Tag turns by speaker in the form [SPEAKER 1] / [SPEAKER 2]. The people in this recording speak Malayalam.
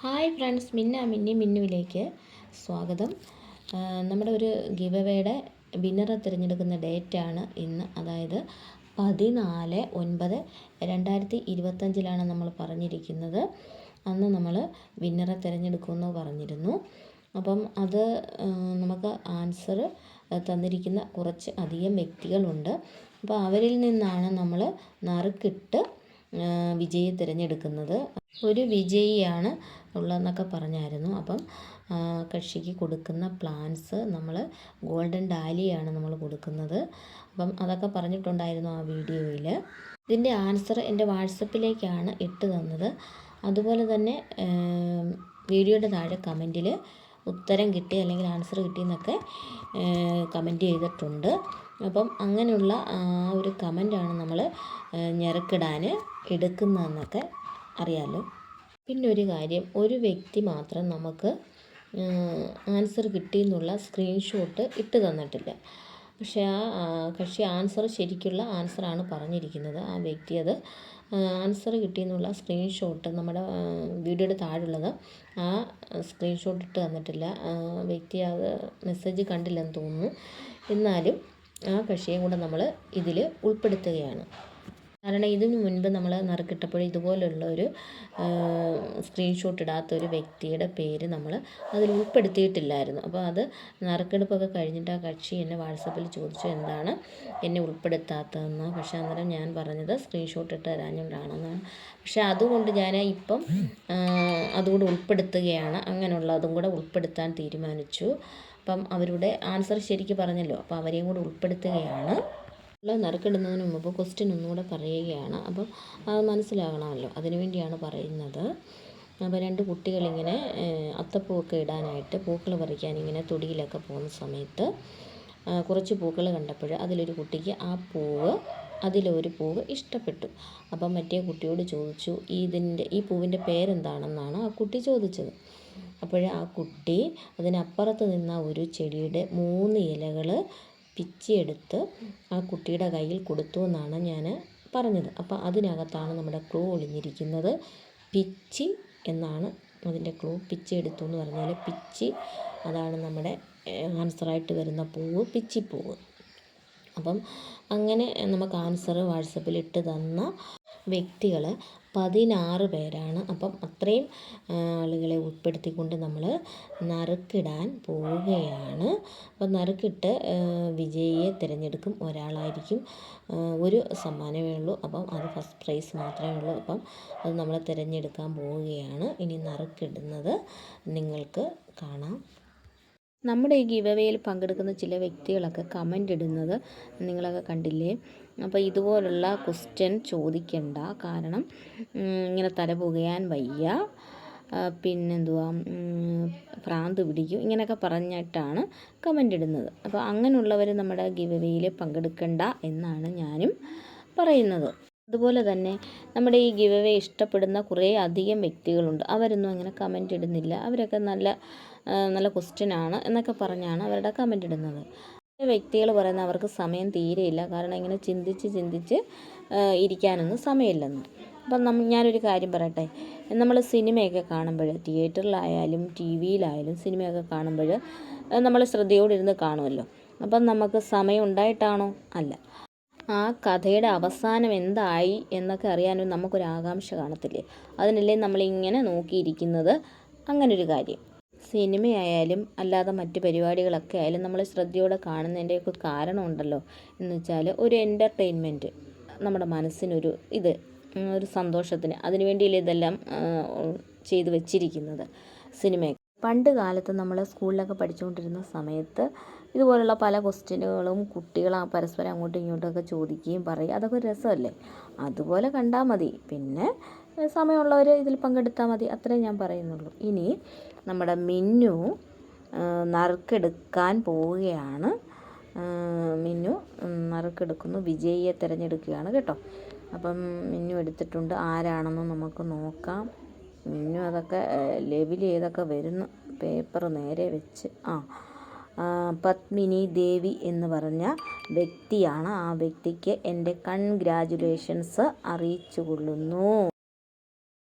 [SPEAKER 1] ഹായ് ഫ്രണ്ട്സ്, മിന്നുവിലേക്ക് സ്വാഗതം. നമ്മുടെ ഒരു ഗിവ് അവേയുടെ വിന്നറെ തിരഞ്ഞെടുക്കുന്ന ഡേറ്റാണ് ഇന്ന്. അതായത് 14/9/2025 നമ്മൾ പറഞ്ഞിരിക്കുന്നത്. അന്ന് നമ്മൾ വിന്നറെ തിരഞ്ഞെടുക്കുമെന്ന് പറഞ്ഞിരുന്നു. അപ്പം അത് നമുക്ക് ആൻസർ തന്നിരിക്കുന്ന കുറച്ച് അധികം വ്യക്തികളുണ്ട്. അപ്പോൾ അവരിൽ നിന്നാണ് നമ്മൾ നറുക്കിട്ട് വിജയിയെ തിരഞ്ഞെടുക്കുന്നത്. ഒരു വിജയിയാണ് ഉള്ളതെന്നൊക്കെ പറഞ്ഞായിരുന്നു. അപ്പം കക്ഷിക്ക് കൊടുക്കുന്ന പ്ലാൻസ് നമ്മൾ ഗോൾഡൻ ഡാലിയാണ് നമ്മൾ കൊടുക്കുന്നത്. അപ്പം അതൊക്കെ പറഞ്ഞിട്ടുണ്ടായിരുന്നു ആ വീഡിയോയിൽ. ഇതിൻ്റെ ആൻസർ എൻ്റെ വാട്സപ്പിലേക്കാണ് ഇട്ട് തന്നത്. അതുപോലെ തന്നെ വീഡിയോയുടെ താഴെ കമൻറ്റിൽ ഉത്തരം കിട്ടി അല്ലെങ്കിൽ ആൻസർ കിട്ടിയെന്നൊക്കെ കമൻറ്റ് ചെയ്തിട്ടുണ്ട്. അപ്പം അങ്ങനെയുള്ള ആ ഒരു കമൻറ്റാണ് നമ്മൾ ഞെരക്കിടാൻ എടുക്കുന്നതെന്നൊക്കെ അറിയാമല്ലോ. പിന്നെ ഒരു കാര്യം, ഒരു വ്യക്തി മാത്രം നമുക്ക് ആൻസർ കിട്ടിയെന്നുള്ള സ്ക്രീൻഷോട്ട് ഇട്ട് തന്നിട്ടില്ല. പക്ഷേ ആ കക്ഷി ആൻസർ ശരിക്കുള്ള ആൻസറാണ് പറഞ്ഞിരിക്കുന്നത്. ആ വ്യക്തി അത് ആൻസർ കിട്ടിയെന്നുള്ള സ്ക്രീൻഷോട്ട് നമ്മുടെ വീഡിയോയുടെ താഴെയുള്ളത് ആ സ്ക്രീൻഷോട്ട് ഇട്ട് തന്നിട്ടില്ല. വ്യക്തി അത് മെസ്സേജ് കണ്ടില്ലെന്ന് തോന്നുന്നു. എന്നാലും ആ കക്ഷിയും കൂടെ നമ്മൾ ഇതിൽ ഉൾപ്പെടുത്തുകയാണ്. കാരണം ഇതിനു മുൻപ് നമ്മൾ നറുക്കിട്ടപ്പോൾ ഇതുപോലുള്ള ഒരു സ്ക്രീൻഷോട്ട് ഇടാത്ത ഒരു വ്യക്തിയുടെ പേര് നമ്മൾ അതിൽ ഉൾപ്പെടുത്തിയിട്ടില്ലായിരുന്നു. അപ്പോൾ അത് നറുക്കെടുപ്പൊക്കെ കഴിഞ്ഞിട്ട് ആ കക്ഷി എന്നെ വാട്സപ്പിൽ ചോദിച്ചു എന്താണ് എന്നെ ഉൾപ്പെടുത്താത്തതെന്ന്. പക്ഷേ അന്നേരം ഞാൻ പറഞ്ഞത് സ്ക്രീൻഷോട്ട് ഇട്ട് തരാഞ്ഞുകൊണ്ടാണെന്നാണ്. പക്ഷേ അതുകൊണ്ട് ഞാൻ ഇപ്പം അതുകൂടെ ഉൾപ്പെടുത്തുകയാണ്. അങ്ങനെയുള്ളതും കൂടെ ഉൾപ്പെടുത്താൻ തീരുമാനിച്ചു. അപ്പം അവരുടെ ആൻസർ ശരിക്ക് പറഞ്ഞല്ലോ, അപ്പോൾ അവരെയും കൂടെ ഉൾപ്പെടുത്തുകയാണ്. നറുക്കിടുന്നതിന് മുമ്പ് ക്വസ്റ്റ്യൻ ഒന്നുകൂടെ പറയുകയാണ്. അപ്പം അത് മനസ്സിലാകണമല്ലോ, അതിനുവേണ്ടിയാണ് പറയുന്നത്. അപ്പോൾ 2 കുട്ടികളിങ്ങനെ അത്തപ്പൂവൊക്കെ ഇടാനായിട്ട് പൂക്കൾ പറിക്കാൻ ഇങ്ങനെ തൊടിയിലൊക്കെ പോകുന്ന സമയത്ത് കുറച്ച് പൂക്കൾ കണ്ടപ്പോൾ അതിലൊരു കുട്ടിക്ക് അതിലൊരു പൂവ് ഇഷ്ടപ്പെട്ടു. അപ്പം മറ്റേ കുട്ടിയോട് ചോദിച്ചു, ഈ പൂവിൻ്റെ പേരെന്താണെന്നാണ് ആ കുട്ടി ചോദിച്ചത്. അപ്പോൾ ആ കുട്ടി അതിനപ്പുറത്ത് നിന്ന ഒരു ചെടിയുടെ 3 ഇലകൾ പിച്ചിയെടുത്ത് ആ കുട്ടിയുടെ കയ്യിൽ കൊടുത്തു എന്നാണ് ഞാൻ പറഞ്ഞത്. അപ്പോൾ അതിനകത്താണ് നമ്മുടെ ക്ലൂ ഒളിഞ്ഞിരിക്കുന്നത്. പിച്ചി എന്നാണ് അതിൻ്റെ ക്ലൂ. പിച്ചി എടുത്തു എന്ന് പറഞ്ഞാൽ പിച്ചി, അതാണ് നമ്മുടെ ആൻസറായിട്ട് വരുന്ന പൂവ്, പിച്ചിപ്പൂവ്. അപ്പം അങ്ങനെ നമുക്ക് ആൻസർ വാട്സപ്പിൽ ഇട്ട് തന്ന വ്യക്തികൾ 16 പേരാണ്. അപ്പം അത്രയും ആളുകളെ ഉൾപ്പെടുത്തിക്കൊണ്ട് നമ്മൾ നറുക്കിടാൻ പോവുകയാണ്. അപ്പം നറുക്കിട്ട് വിജയിയെ തിരഞ്ഞെടുക്കും. ഒരാളായിരിക്കും, ഒരു സമ്മാനമേ ഉള്ളൂ. അപ്പം അത് ഫസ്റ്റ് പ്രൈസ് മാത്രമേ ഉള്ളൂ. അപ്പം അത് നമ്മൾ തിരഞ്ഞെടുക്കാൻ പോവുകയാണ്. ഇനി നറുക്കിടുന്നത് നിങ്ങൾക്ക് കാണാം. നമ്മുടെ ഈ ഗിവ് അവേയിൽ പങ്കെടുക്കുന്ന ചില വ്യക്തികളൊക്കെ കമൻ്റ് ഇടുന്നത് നിങ്ങളൊക്കെ കണ്ടില്ലേ. അപ്പോൾ ഇതുപോലുള്ള ക്വസ്റ്റ്യൻ ചോദിക്കണ്ട, കാരണം ഇങ്ങനെ തല പുകയാൻ വയ്യ, പിന്നെന്തുവാ ഭ്രാന്ത് പിടിക്കും, ഇങ്ങനെയൊക്കെ പറഞ്ഞിട്ടാണ് കമൻ്റ് ഇടുന്നത്. അപ്പോൾ അങ്ങനെയുള്ളവർ നമ്മുടെ ഗിവ് അവേയിൽ പങ്കെടുക്കണ്ട എന്നാണ് ഞാനും പറയുന്നത്. അതുപോലെ തന്നെ നമ്മുടെ ഈ ഗിവ് അവേ ഇഷ്ടപ്പെടുന്ന കുറേ അധികം വ്യക്തികളുണ്ട്. അവരൊന്നും അങ്ങനെ കമൻ്റ് ഇടുന്നില്ല. അവരൊക്കെ നല്ല ക്വസ്റ്റ്യനാണ് എന്നൊക്കെ പറഞ്ഞാണ് അവരുടെ കമൻ്റ് ഇടുന്നത്. വ്യക്തികൾ പറയുന്ന അവർക്ക് സമയം തീരെയില്ല, കാരണം ഇങ്ങനെ ചിന്തിച്ച് ഇരിക്കാനൊന്നും സമയമില്ലെന്ന്. അപ്പം ഞാനൊരു കാര്യം പറയട്ടെ, നമ്മൾ സിനിമയൊക്കെ കാണുമ്പോൾ തിയേറ്ററിലായാലും ടി വിയിലായാലും സിനിമയൊക്കെ കാണുമ്പോൾ നമ്മൾ ശ്രദ്ധയോടിരുന്ന് കാണുമല്ലോ. അപ്പം നമുക്ക് സമയം ഉണ്ടായിട്ടാണോ? അല്ല. ആ കഥയുടെ അവസാനം എന്തായി എന്നൊക്കെ അറിയാനും നമുക്കൊരു ആകാംക്ഷ കാണത്തില്ലേ? അതിനല്ലേ നമ്മളിങ്ങനെ നോക്കിയിരിക്കുന്നത്. അങ്ങനൊരു കാര്യം. സിനിമയായാലും അല്ലാതെ മറ്റ് പരിപാടികളൊക്കെ ആയാലും നമ്മൾ ശ്രദ്ധയോടെ കാണുന്നതിൻ്റെയൊക്കെ കാരണമുണ്ടല്ലോ. എന്ന് വെച്ചാൽ ഒരു എൻ്റർടൈൻമെൻറ്റ്, നമ്മുടെ മനസ്സിനൊരു ഒരു സന്തോഷത്തിന്, അതിനു വേണ്ടിയല്ലേ ഇതെല്ലാം ചെയ്തു വച്ചിരിക്കുന്നത് സിനിമയൊക്കെ. പണ്ട് കാലത്ത് നമ്മൾ സ്കൂളിലൊക്കെ പഠിച്ചുകൊണ്ടിരുന്ന സമയത്ത് ഇതുപോലുള്ള പല ക്വസ്റ്റ്യനുകളും കുട്ടികൾ പരസ്പരം അങ്ങോട്ടും ഇങ്ങോട്ടുമൊക്കെ ചോദിക്കുകയും പറയുക, അതൊക്കെ ഒരു രസമല്ലേ. അതുപോലെ കണ്ടാൽ മതി. പിന്നെ സമയമുള്ളവർ ഇതിൽ പങ്കെടുത്താൽ മതി, അത്രേ ഞാൻ പറയുന്നുള്ളൂ. ഇനി നമ്മുടെ മിന്നു നറുക്കെടുക്കാൻ പോവുകയാണ്. മിന്നു നറുക്കെടുക്കുന്നു, വിജയിയെ തിരഞ്ഞെടുക്കുകയാണ് കേട്ടോ. അപ്പം മിന്നു എടുത്തിട്ടുണ്ട്. ആരാണെന്ന് നമുക്ക് നോക്കാം. മിന്നു അതൊക്കെ ലെവൽ ചെയ്തൊക്കെ വരുന്നു, പേപ്പർ നേരെ വെച്ച്. പത്മിനി ദേവി എന്ന് പറഞ്ഞ വ്യക്തിയാണ്. ആ വ്യക്തിക്ക് എൻ്റെ കൺഗ്രാജുലേഷൻസ് അറിയിച്ചു കൊള്ളുന്നു.